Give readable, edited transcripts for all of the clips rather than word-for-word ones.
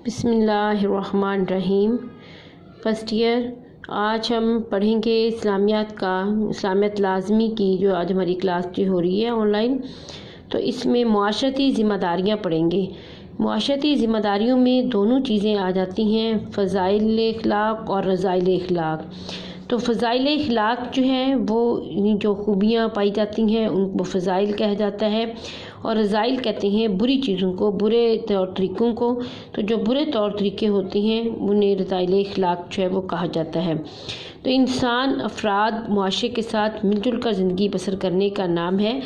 بسم اللہ الرحمن الرحیم۔ فرسٹ ایئر، آج ہم پڑھیں گے اسلامیات لازمی کی جو آج ہماری کلاس ہو رہی ہے آن لائن، تو اس میں معاشرتی ذمہ داریاں پڑھیں گے۔ معاشرتی ذمہ داریوں میں دونوں چیزیں آ جاتی ہیں، فضائل اخلاق اور رذائل اخلاق۔ تو فضائل اخلاق جو ہیں وہ جو خوبیاں پائی جاتی ہیں ان کو فضائل کہا جاتا ہے، اور رذائل کہتے ہیں بری چیزوں کو، برے طور طریقوں کو۔ تو جو برے طور طریقے ہوتے ہیں انہیں رذائل اخلاق جو ہے وہ کہا جاتا ہے۔ تو انسان افراد معاشرے کے ساتھ مل جل کر زندگی بسر کرنے کا نام ہے،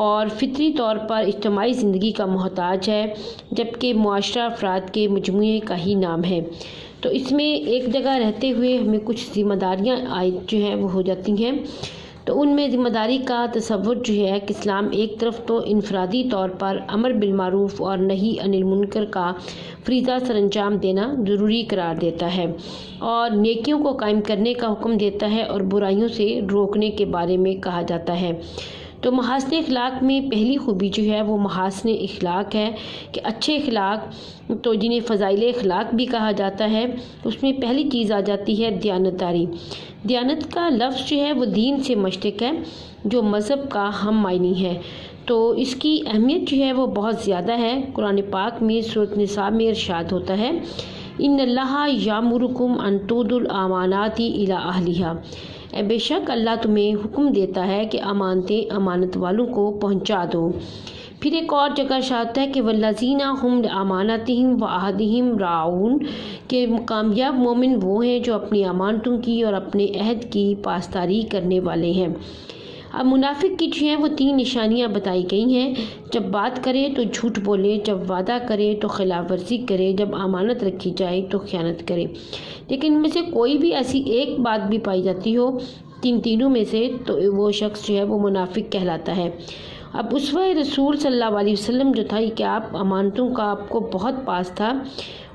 اور فطری طور پر اجتماعی زندگی کا محتاج ہے، جبکہ معاشرہ افراد کے مجموعے کا ہی نام ہے۔ تو اس میں ایک جگہ رہتے ہوئے ہمیں کچھ ذمہ داریاں جو ہیں وہ ہو جاتی ہیں۔ تو ان میں ذمہ داری کا تصور جو ہے کہ اسلام ایک طرف تو انفرادی طور پر امر بالمعروف اور نہی عن المنکر کا فریضہ سر انجام دینا ضروری قرار دیتا ہے، اور نیکیوں کو قائم کرنے کا حکم دیتا ہے، اور برائیوں سے روکنے کے بارے میں کہا جاتا ہے۔ تو محاسن اخلاق میں پہلی خوبی جو ہے وہ محاسن اخلاق ہے، کہ اچھے اخلاق تو جنہیں فضائل اخلاق بھی کہا جاتا ہے، اس میں پہلی چیز آ جاتی ہے دیانتداری۔ دیانت کا لفظ جو ہے وہ دین سے مشتق ہے، جو مذہب کا ہم معنی ہے۔ تو اس کی اہمیت جو ہے وہ بہت زیادہ ہے۔ قرآن پاک میں سورۃ نساء میں ارشاد ہوتا ہے، ان اللہ یامرکم ان تؤدوا الامانات الی اہلھا، بے شک اللہ تمہیں حکم دیتا ہے کہ امانتیں امانت والوں کو پہنچا دو۔ پھر ایک اور جگہ ارشاد ہے کہ والذین ھم لاماناتہم وعہدہم راعون، کہ کامیاب مومن وہ ہیں جو اپنی امانتوں کی اور اپنے عہد کی پاسداری کرنے والے ہیں۔ اب منافق کی جو ہیں وہ 3 نشانیاں بتائی گئی ہیں، جب بات کرے تو جھوٹ بولے، جب وعدہ کرے تو خلاف ورزی کرے، جب امانت رکھی جائے تو خیانت کرے۔ لیکن ان میں سے کوئی بھی ایسی ایک بات بھی پائی جاتی ہو تینوں میں سے، تو وہ شخص جو ہے وہ منافق کہلاتا ہے۔ اب اسوہ رسول صلی اللہ علیہ وسلم جو تھا کہ آپ امانتوں کا آپ کو بہت پاس تھا،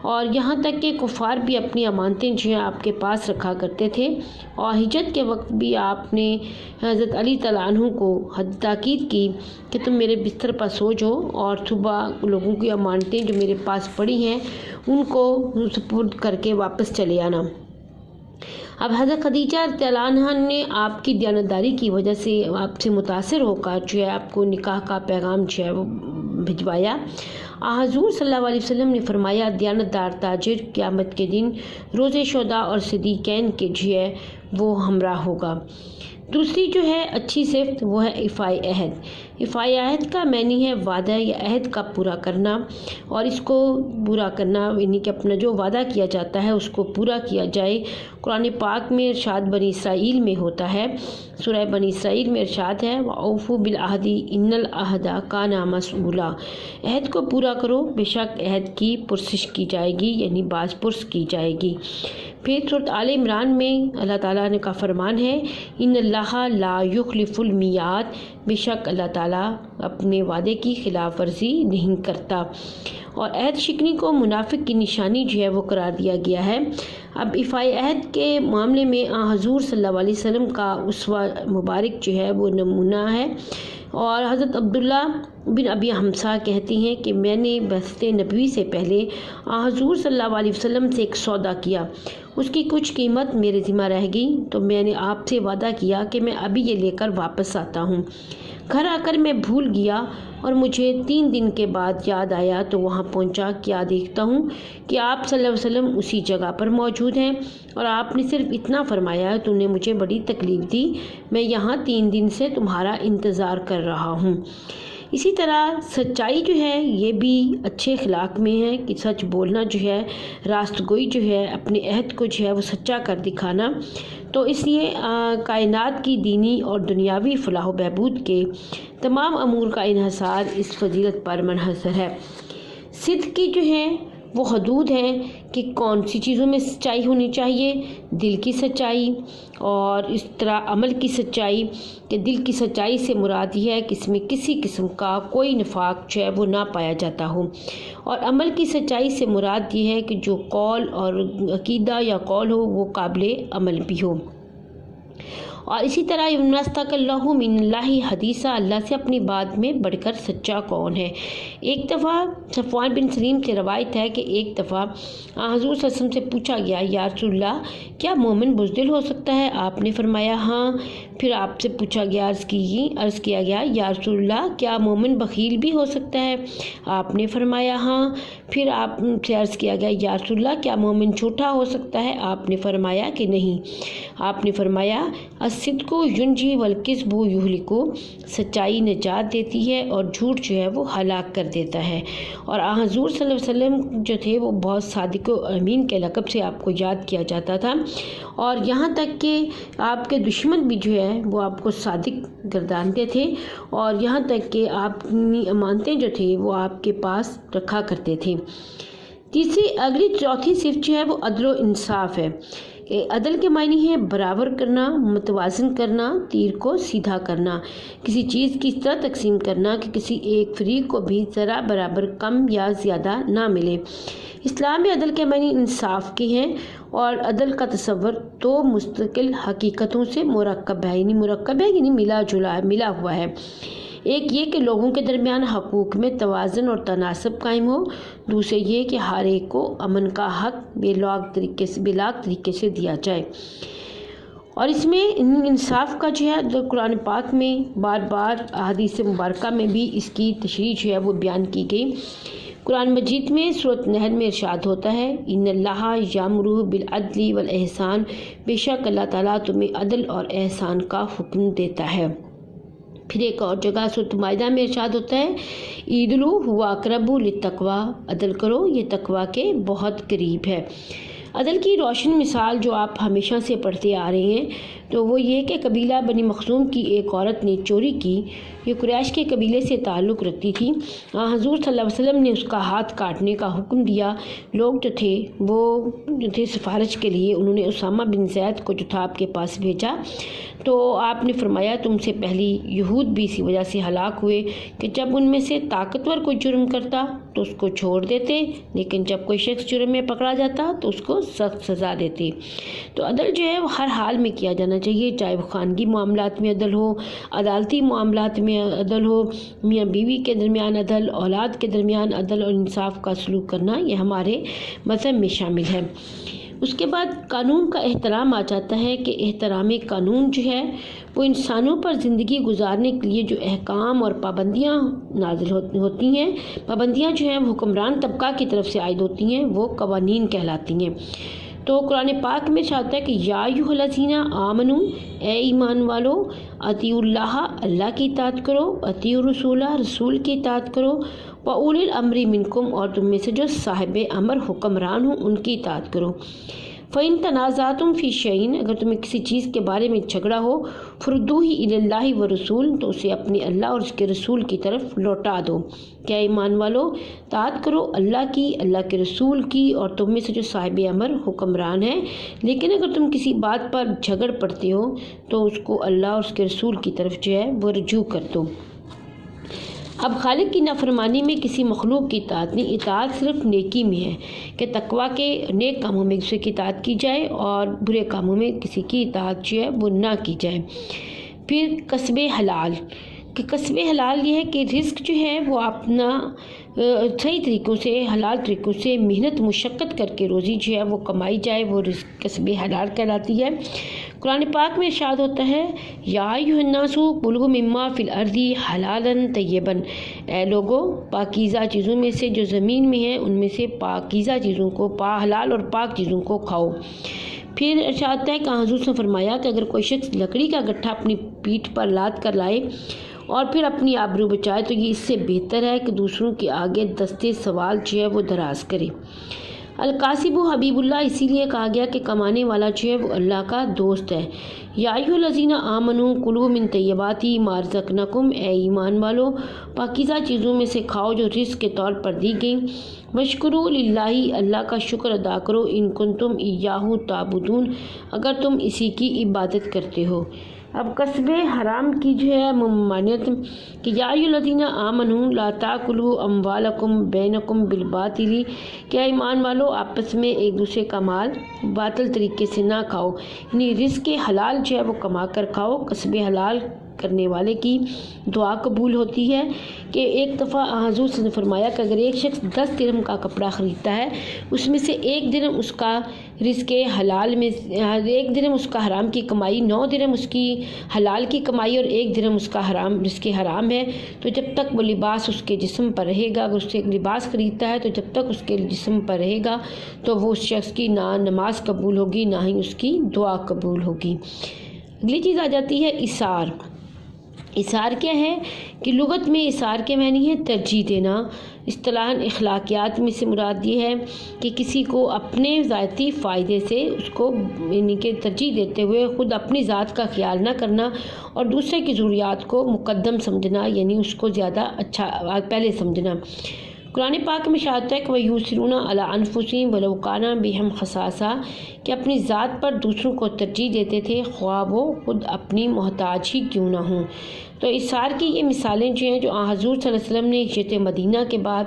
اور یہاں تک کہ کفار بھی اپنی امانتیں جو ہیں آپ کے پاس رکھا کرتے تھے، اور ہجرت کے وقت بھی آپ نے حضرت علی تعالیٰ عنہ کو تاکید کی کہ تم میرے بستر پر سو جاؤ، اور صبح لوگوں کی امانتیں جو میرے پاس پڑی ہیں ان کو سپرد کر کے واپس چلے آنا۔ اب حضرت خدیجہ رضی اللہ عنہا نے آپ کی دیانتداری کی وجہ سے آپ سے متاثر ہو کر جو ہے آپ کو نکاح کا پیغام جو ہے وہ بھجوایا۔ حضور صلی اللہ علیہ وسلم نے فرمایا، دیانتدار تاجر قیامت کے دن روز شہداء اور صدیقین کے جو ہے وہ ہمراہ ہوگا۔ دوسری جو ہے اچھی صفت وہ ہے ایفائے عہد۔ ایفائے عہد کا معنی ہے وعدہ یا عہد کا پورا کرنا، اور اس کو پورا کرنا یعنی کہ اپنا جو وعدہ کیا جاتا ہے اس کو پورا کیا جائے۔ قرآن پاک میں ارشاد بنی اسرائیل میں ہوتا ہے، سورہ بنی اسرائیل میں ارشاد ہے، وَأَوْفُوا بِالْعَهْدِ إِنَّ الْعَهْدَ كَانَ مَسْئُولًا، عہد کو پورا کرو، بے شک عہد کی پرسش کی جائے گی، یعنی باز پرس کی جائے گی۔ پھر سورۃ آل عمران میں اللہ تعالیٰ نے کا فرمان ہے، ان اللہ لا یخلف المیعاد، بے شک اللہ تعالیٰ اپنے وعدے کی خلاف ورزی نہیں کرتا۔ اور عہد شکنی کو منافق کی نشانی جو ہے وہ قرار دیا گیا ہے۔ اب ایفائے عہد کے معاملے میں حضور صلی اللہ علیہ وسلم کا اسوہ مبارک جو ہے وہ نمونہ ہے، اور حضرت عبداللہ بن ابی حمزہ کہتی ہیں کہ میں نے بعثت نبوی سے پہلے حضور صلی اللہ علیہ وسلم سے ایک سودا کیا، اس کی کچھ قیمت میرے ذمہ رہ گئی، تو میں نے آپ سے وعدہ کیا کہ میں ابھی یہ لے کر واپس آتا ہوں۔ گھر آ کر میں بھول گیا، اور مجھے 3 دن کے بعد یاد آیا، تو وہاں پہنچا، کیا دیکھتا ہوں کہ آپ صلی اللہ علیہ وسلم اسی جگہ پر موجود ہیں، اور آپ نے صرف اتنا فرمایا، تم نے مجھے بڑی تکلیف دی، میں یہاں 3 دن سے تمہارا انتظار کر رہا ہوں۔ اسی طرح سچائی جو ہے یہ بھی اچھے اخلاق میں ہے، کہ سچ بولنا جو ہے، راست گوئی جو ہے، اپنے عہد کو جو ہے وہ سچا کر دکھانا۔ تو اس لیے کائنات کی دینی اور دنیاوی فلاح و بہبود کے تمام امور کا انحصار اس فضیلت پر منحصر ہے۔ صدق کی جو ہے وہ حدود ہیں کہ کون سی چیزوں میں سچائی ہونی چاہیے، دل کی سچائی، اور اس طرح عمل کی سچائی، کہ دل کی سچائی سے مراد یہ ہے کہ اس میں کسی قسم کا کوئی نفاق جو ہے وہ نہ پایا جاتا ہو، اور عمل کی سچائی سے مراد یہ ہے کہ جو قول اور عقیدہ یا قول ہو وہ قابل عمل بھی ہو۔ اور اسی طرح یمنستقلہ من اللہ حدیثہ، اللہ سے اپنی بات میں بڑھ کر سچا کون ہے۔ ایک دفعہ صفوان بن سلیم سے روایت ہے کہ ایک دفعہ حضور صلی اللہ علیہ وسلم سے پوچھا گیا، یا رسول اللہ کیا مومن بزدل ہو سکتا ہے؟ آپ نے فرمایا ہاں۔ پھر آپ سے پوچھا گیا، عرض کیا گیا، یا رسول اللہ کیا مومن بخیل بھی ہو سکتا ہے؟ آپ نے فرمایا ہاں۔ پھر آپ سے عرض کیا گیا، یا رسول اللہ کیا مومن جھوٹا ہو سکتا ہے؟ آپ نے فرمایا کہ نہیں۔ آپ نے فرمایا الصدق ینجی والکذب یہلک، سچائی نجات دیتی ہے اور جھوٹ جو ہے وہ ہلاک کر دیتا ہے۔ اور حضور صلی اللہ علیہ وسلم جو تھے وہ بہت صادق و امین کے لقب سے آپ کو یاد کیا جاتا تھا، اور یہاں تک کہ آپ کے دشمن بھی جو ہے وہ آپ کو صادق گردانتے تھے، اور یہاں تک کہ آپ کی امانتیں جو تھے وہ آپ کے پاس رکھا کرتے تھے۔ چوتھی صفت جو ہے وہ عدل و انصاف ہے۔ عدل کے معنی ہے برابر کرنا، متوازن کرنا، تیر کو سیدھا کرنا، کسی چیز کی اس طرح تقسیم کرنا کہ کسی ایک فریق کو بھی ذرا برابر کم یا زیادہ نہ ملے۔ اسلام میں عدل کے معنی انصاف کے ہیں، اور عدل کا تصور دو مستقل حقیقتوں سے مرکب ہے، یعنی ملا ہوا ہے۔ ایک یہ کہ لوگوں کے درمیان حقوق میں توازن اور تناسب قائم ہو، دوسرے یہ کہ ہر ایک کو امن کا حق بے لاگ طریقے سے دیا جائے۔ اور اس میں انصاف کا جو ہے قرآن پاک میں بار بار احادیث مبارکہ میں بھی اس کی تشریح جو ہے وہ بیان کی گئی۔ قرآن مجید میں سورۃ نحل میں ارشاد ہوتا ہے، ان اللہ یامر بالعدل والاحسان، بے شک اللہ تعالیٰ تمہیں عدل اور احسان کا حکم دیتا ہے۔ پھر ایک اور جگہ سورۃ مائدہ میں ارشاد ہوتا ہے، اعدلوا هو اقرب للتقوی، عدل کرو یہ تقوی کے بہت قریب ہے۔ عدل کی روشن مثال جو آپ ہمیشہ سے پڑھتے آ رہے ہیں تو وہ یہ کہ قبیلہ بنی مخزوم کی ایک عورت نے چوری کی، یہ قریش کے قبیلے سے تعلق رکھتی تھی۔ حضور صلی اللہ علیہ وسلم نے اس کا ہاتھ کاٹنے کا حکم دیا۔ لوگ جو تھے سفارش کے لیے، انہوں نے اسامہ بن زید کو جو تھا آپ کے پاس بھیجا، تو آپ نے فرمایا تم سے پہلی یہود بھی اسی وجہ سے ہلاک ہوئے کہ جب ان میں سے طاقتور کوئی جرم کرتا تو اس کو چھوڑ دیتے، لیکن جب کوئی شخص جرم میں پکڑا جاتا تو اس کو سخت سزا دیتے۔ تو عدل جو ہے وہ ہر حال میں کیا جانا چاہیے، چاہے وہ خانگی معاملات میں عدل ہو، عدالتی معاملات میں عدل ہو، میاں بیوی کے درمیان عدل، اولاد کے درمیان عدل اور انصاف کا سلوک کرنا، یہ ہمارے مذہب میں شامل ہے۔ اس کے بعد قانون کا احترام آ جاتا ہے کہ احترام قانون جو ہے وہ انسانوں پر زندگی گزارنے کے لیے جو احکام اور پابندیاں نازل ہوتی ہیں، پابندیاں جو ہیں حکمران طبقہ کی طرف سے عائد ہوتی ہیں، وہ قوانین کہلاتی ہیں۔ تو قرآن پاک میں چاہتا ہے کہ یا ایھا الذین آمنو، اے ایمان والو، اطیعوا اللہ، اللہ کی اطاعت کرو، اطیعوا الرسول، رسول کی اطاعت کرو، وَأُولِي الْأَمْرِ مِنْکُمْ، اور تم میں سے جو صاحب امر حکمران ہوں ان کی اطاعت کرو۔ فَإِن تَنَازَعْتُمْ فِي شَيْءٍ، اگر تمہیں کسی چیز کے بارے میں جھگڑا ہو، فَرُدُّوهُ إِلَى اللَّهِ وَالرَّسُولِ، تو اسے اپنے اللہ اور اس کے رسول کی طرف لوٹا دو۔ کیا ایمان والو، اطاعت کرو اللہ کی، اللہ کے رسول کی، اور تم میں سے جو صاحب امر حکمران ہیں، لیکن اگر تم کسی بات پر جھگڑ پڑتے ہو تو اس کو اللہ اور اس کے رسول کی طرف جو ہے وہ رجوع کر دو۔ اب خالق کی نافرمانی میں کسی مخلوق کی اطاعت نہیں، اطاعت صرف نیکی میں ہے کہ تقویٰ کے نیک کاموں میں کسی کی اطاعت کی جائے اور برے کاموں میں کسی کی اطاعت جو ہے وہ نہ کی جائے۔ پھر کسب حلال، کہ کسب حلال یہ ہے کہ رزق جو ہے وہ اپنا صحیح طریقوں سے، حلال طریقوں سے محنت مشقت کر کے روزی جو ہے وہ کمائی جائے، وہ رزق کسب حلال کہلاتی ہے۔ قرآن پاک میں ارشاد ہوتا ہے، یا ایھا الناس کلوا مما فی الارض حلالا طیبا، اے لوگو پاکیزہ چیزوں میں سے جو زمین میں ہیں ان میں سے پاکیزہ چیزوں کو، حلال اور پاک چیزوں کو کھاؤ۔ پھر ارشاد ہے کہ حضور نے فرمایا کہ اگر کوئی شخص لکڑی کا گٹھا اپنی پیٹھ پر لاد کر لائے اور پھر اپنی آبرو بچائے تو یہ اس سے بہتر ہے کہ دوسروں کے آگے دستے سوال جو ہے وہ دراز کرے۔ القاسب حبیب اللہ اسی لیے کہا گیا کہ کمانے والا جو ہے وہ اللہ کا دوست ہے۔ یا ایھا الذین آمنوا کلوا من طیبات ما رزقناکم، اے ایمان والو پاکیزہ چیزوں میں سے کھاؤ جو رزق کے طور پر دی گئیں۔ واشکروا للہ، اللہ کا شکر ادا کرو، ان کنتم ایاہ تعبدون، اگر تم اسی کی عبادت کرتے ہو۔ اب کسب حرام کی جو ہے ممانعت کہ یا ایھا آمنوا لا تاکلوا اموالکم بینکم بالباطل، کیا ایمان والو آپس میں ایک دوسرے کا مال باطل طریقے سے نہ کھاؤ، یعنی رزق حلال جو ہے وہ کما کر کھاؤ۔ کسب حلال کرنے والے کی دعا قبول ہوتی ہے کہ ایک دفعہ حضور صلی اللہ علیہ وسلم نے فرمایا کہ اگر ایک شخص 10 درہم کا کپڑا خریدتا ہے، اس میں سے 1 درہم اس کا رزق حلال میں، 1 درہم اس کا حرام کی کمائی، 9 درہم اس کی حلال کی کمائی اور 1 درہم اس کا رزق حرام ہے، تو جب تک وہ لباس اس کے جسم پر رہے گا، اگر اس سے ایک لباس خریدتا ہے تو جب تک اس کے جسم پر رہے گا تو وہ اس شخص کی نہ نماز قبول ہوگی نہ ہی اس کی دعا قبول ہوگی۔ اگلی چیز آ جاتی ہے اثار۔ اثار کیا ہے کہ لغت میں اثار کے معنی ہے ترجیح دینا، اصطلاحاً اخلاقیات میں سے مراد یہ ہے کہ کسی کو اپنے ذاتی فائدے سے اس کو یعنی کہ ترجیح دیتے ہوئے خود اپنی ذات کا خیال نہ کرنا اور دوسرے کی ضروریات کو مقدم سمجھنا، یعنی اس کو زیادہ اچھا پہلے سمجھنا۔ قرآن پاک میں اشارت ہے کہ وَيُؤْثِرُونَ عَلَىٰ أَنفُسِهِمْ وَلَوْ كَانَ بِهِمْ خَصَاصَةٌ، کہ اپنی ذات پر دوسروں کو ترجیح دیتے تھے خواہ وہ خود اپنی محتاج ہی کیوں نہ ہوں۔ تو اثار کی یہ مثالیں جو ہیں جو حضور صلی اللہ علیہ وسلم نے ہجرت مدینہ کے بعد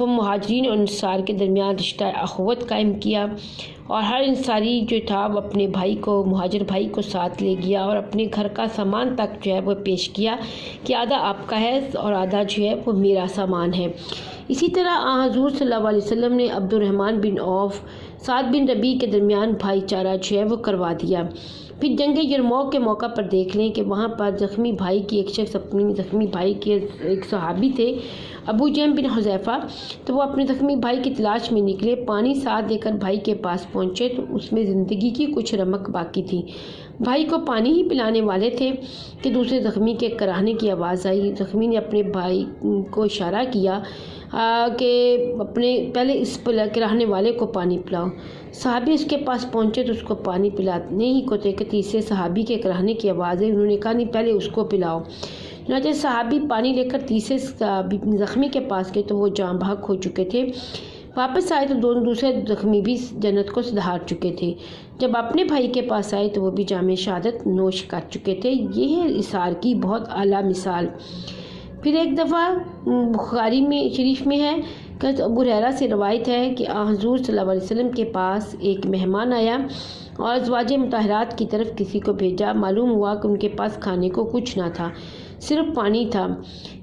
مہاجرین اور انصار کے درمیان رشتہ اخوت قائم کیا، اور ہر انصاری جو تھا وہ اپنے بھائی کو، مہاجر بھائی کو ساتھ لے گیا اور اپنے گھر کا سامان تک جو ہے وہ پیش کیا کہ آدھا آپ کا ہے اور آدھا جو ہے وہ میرا سامان ہے۔ اسی طرح حضور صلی اللہ علیہ وسلم نے عبد الرحمن بن عوف، سعد بن ربیع کے درمیان بھائی چارہ جو ہے وہ کروا دیا۔ پھر جنگ یرموک کے موقع پر دیکھ لیں کہ وہاں پر زخمی بھائی کی ایک شخص اپنی زخمی بھائی کے ایک صحابی تھے ابو جیم بن حذیفہ، تو وہ اپنے زخمی بھائی کی تلاش میں نکلے، پانی ساتھ لے کر بھائی کے پاس پہنچے تو اس میں زندگی کی کچھ رمق باقی تھی۔ بھائی کو پانی ہی پلانے والے تھے کہ دوسرے زخمی کے کراہنے کی آواز آئی۔ زخمی نے اپنے بھائی کو اشارہ کیا کہ اپنے پہلے اس کراہنے والے کو پانی پلاؤ۔ صحابی اس کے پاس پہنچے تو اس کو پانی پلانے ہی کو تھے کہ تیسرے صحابی کے کراہنے کی آواز ہے، انہوں نے کہا نہیں پہلے اس کو پلاؤ۔ چنانچہ صحابی پانی لے کر تیسرے زخمی کے پاس گئے تو وہ جاں بحق ہو چکے تھے۔ واپس آئے تو دوسرے زخمی بھی جنت کو سدھار چکے تھے۔ جب اپنے بھائی کے پاس آئے تو وہ بھی جام شہادت نوش کر چکے تھے۔ یہ ہے اثار کی بہت اعلیٰ مثال۔ پھر ایک دفعہ بخاری میں شریف میں ہے کہ ابو ہریرہ سے روایت ہے کہ حضور صلی اللہ علیہ وسلم کے پاس ایک مہمان آیا اور ازواج مطہرات کی طرف کسی کو بھیجا۔ معلوم ہوا کہ ان کے پاس کھانے کو کچھ نہ تھا، صرف پانی تھا۔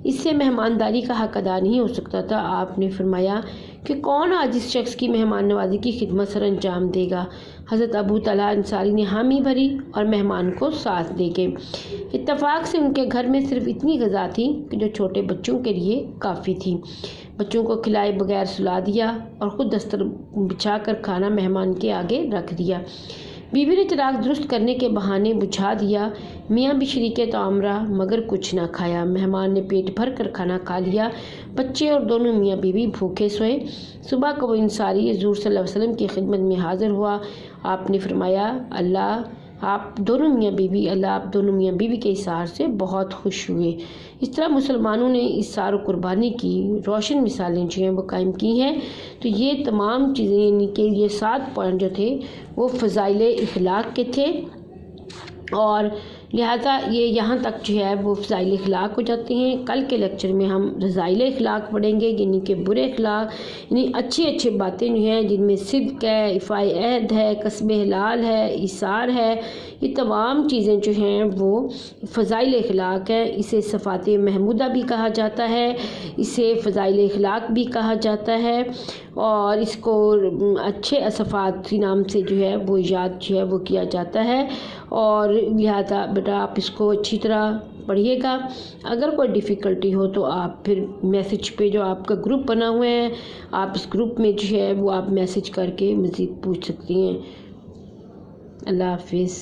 اس سے مہمانداری کا حق ادا نہیں ہو سکتا تھا۔ آپ نے فرمایا کہ کون آج اس شخص کی مہمان نوازی کی خدمت سر انجام دے گا؟ حضرت ابو طلحہ انصاری نے حامی بھری اور مہمان کو ساتھ لے گئے۔ اتفاق سے ان کے گھر میں صرف اتنی غذا تھی کہ جو چھوٹے بچوں کے لیے کافی تھی۔ بچوں کو کھلائے بغیر سلا دیا اور خود دستر بچھا کر کھانا مہمان کے آگے رکھ دیا۔ بیوی نے چراغ درست کرنے کے بہانے بجھا دیا۔ میاں بھی شریک طعام رہا مگر کچھ نہ کھایا۔ مہمان نے پیٹ بھر کر کھانا کھا لیا۔ بچے اور دونوں میاں بیوی بھوکے سوئے۔ صبح کو وہ انصاری حضور صلی اللہ علیہ وسلم کی خدمت میں حاضر ہوا۔ آپ نے فرمایا آپ دونوں میاں بیوی کے اثار سے بہت خوش ہوئے۔ اس طرح مسلمانوں نے اثار و قربانی کی روشن مثالیں جو ہیں وہ قائم کی ہیں۔ تو یہ تمام چیزیں یعنی کہ یہ 7 پوائنٹ جو تھے وہ فضائل اخلاق کے تھے، اور لہذا یہ یہاں تک جو ہے وہ فضائل اخلاق ہو جاتے ہیں۔ کل کے لیکچر میں ہم رذائل اخلاق پڑھیں گے، یعنی کہ برے اخلاق، یعنی اچھی باتیں جو ہیں جن میں صدق ہے، ایفاء عہد ہے، کسب حلال ہے، ایثار ہے، یہ تمام چیزیں جو ہیں وہ فضائل اخلاق ہیں۔ اسے صفات محمودہ بھی کہا جاتا ہے، اسے فضائل اخلاق بھی کہا جاتا ہے، اور اس کو اچھے صفات کے نام سے جو ہے وہ یاد جو ہے وہ کیا جاتا ہے۔ اور لہذا بیٹا آپ اس کو اچھی طرح پڑھیے گا۔ اگر کوئی ڈیفیکلٹی ہو تو آپ پھر میسیج پہ جو آپ کا گروپ بنا ہوا ہے، آپ اس گروپ میں جو ہے وہ آپ میسیج کر کے مزید پوچھ سکتی ہیں۔ اللہ حافظ۔